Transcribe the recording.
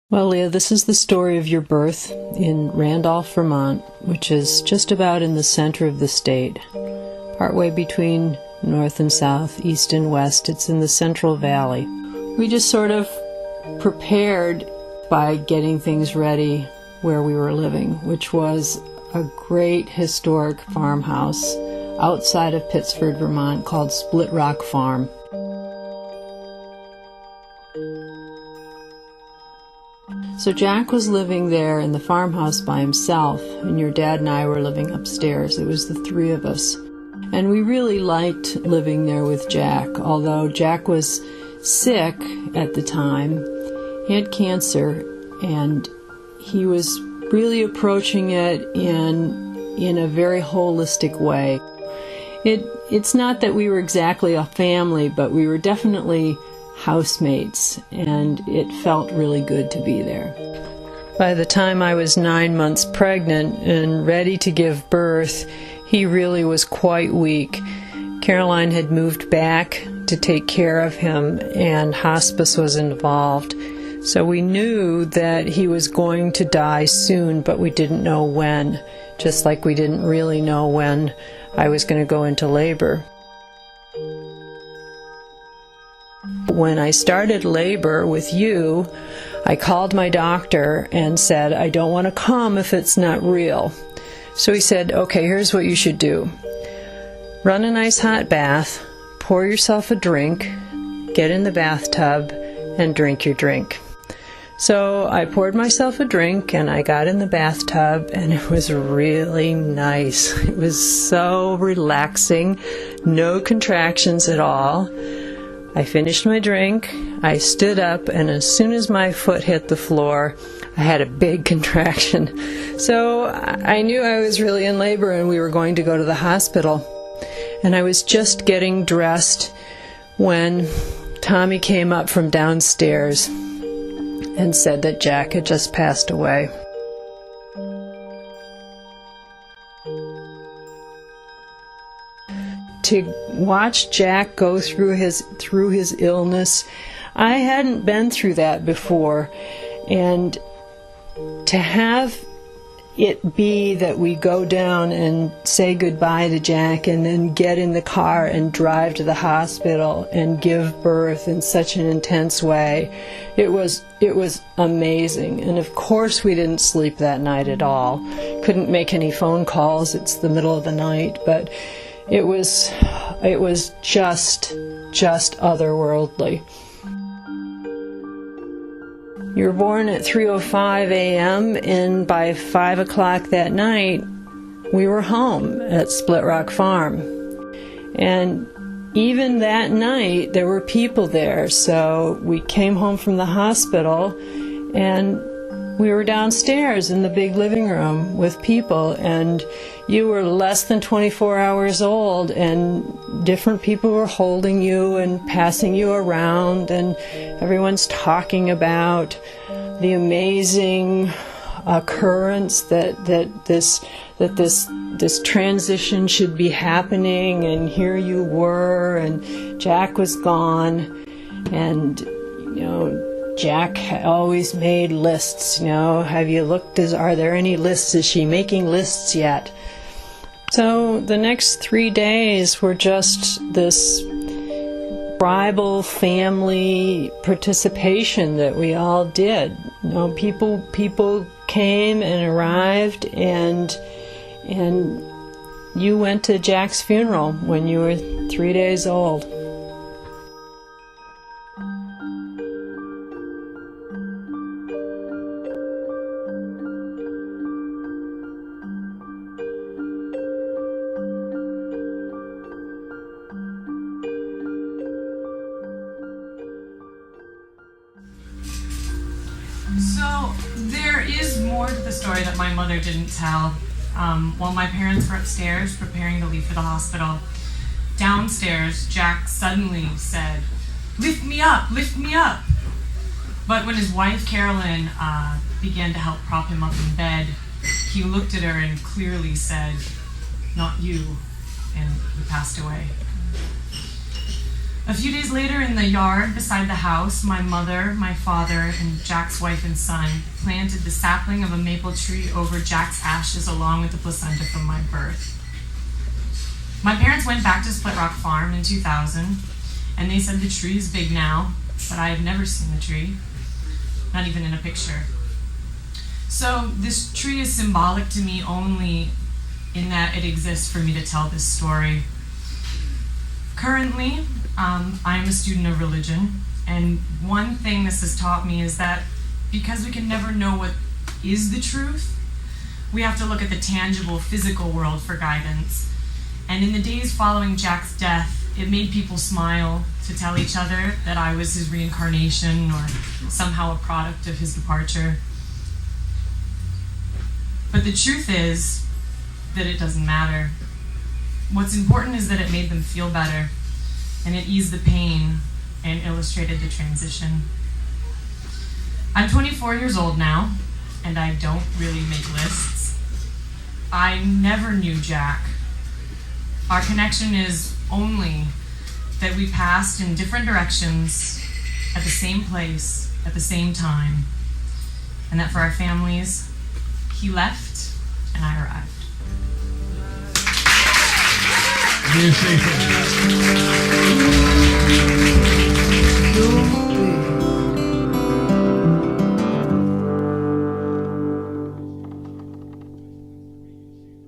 Well, Leah, this is the story of your birth in Randolph, Vermont, which is just about in the center of the state, partway between north and south, east and west. It's in the Central Valley. We just sort of prepared by getting things ready where we were living, which was a great historic farmhouse outside of Pittsford, Vermont, called Split Rock Farm. So Jack was living there in the farmhouse by himself, and your dad and I were living upstairs. It was the three of us. And we really liked living there with Jack, although Jack was sick at the time. He had cancer, and he was really approaching it in a very holistic way. It's not that we were exactly a family, but we were definitely housemates, and it felt really good to be there. By the time I was 9 months pregnant and ready to give birth, he really was quite weak. Caroline had moved back to take care of him, and hospice was involved. So we knew that he was going to die soon, but we didn't know when, just like we didn't really know when I was going to go into labor. When I started labor with you, I called my doctor and said, I don't want to come if it's not real. So he said, okay, here's what you should do. Run a nice hot bath, pour yourself a drink, get in the bathtub, and drink your drink. So I poured myself a drink, and I got in the bathtub, and it was really nice. It was so relaxing, no contractions at all. I finished my drink, I stood up, and as soon as my foot hit the floor, I had a big contraction. So I knew I was really in labor and we were going to go to the hospital. And I was just getting dressed when Tommy came up from downstairs and said that Jack had just passed away. To watch Jack go through his illness, I hadn't been through that before, and to have it be that we go down and say goodbye to Jack and then get in the car and drive to the hospital and give birth in such an intense way, it was amazing. And of course we didn't sleep that night at all. Couldn't make any phone calls. It's the middle of the night, but it was just otherworldly. You were born at 3:05 a.m. and by 5 o'clock that night, we were home at Split Rock Farm. And even that night, there were people there. So we came home from the hospital, and we were downstairs in the big living room with people, and you were less than 24 hours old, and different people were holding you and passing you around, and everyone's talking about the amazing occurrence that this transition should be happening, and here you were, and Jack was gone, and Jack always made lists, have you looked, are there any lists, is she making lists yet? So the next 3 days were just this tribal family participation that we all did. People came and arrived, and you went to Jack's funeral when you were 3 days old. So there is more to the story that my mother didn't tell. While my parents were upstairs preparing to leave for the hospital, downstairs Jack suddenly said, "Lift me up, lift me up." But when his wife Carolyn began to help prop him up in bed, he looked at her and clearly said, "Not you," and he passed away. A few days later, in the yard beside the house, my mother, my father, and Jack's wife and son planted the sapling of a maple tree over Jack's ashes along with the placenta from my birth. My parents went back to Split Rock Farm in 2000, and they said the tree is big now, but I have never seen the tree, not even in a picture. So this tree is symbolic to me only in that it exists for me to tell this story. Currently, I am a student of religion, and one thing this has taught me is that because we can never know what is the truth, we have to look at the tangible, physical world for guidance. And in the days following Jack's death, it made people smile to tell each other that I was his reincarnation or somehow a product of his departure. But the truth is that it doesn't matter. What's important is that it made them feel better, and it eased the pain and illustrated the transition. I'm 24 years old now, and I don't really make lists. I never knew Jack. Our connection is only that we passed in different directions at the same place at the same time, and that for our families, he left and I arrived. Leah Schaeffer.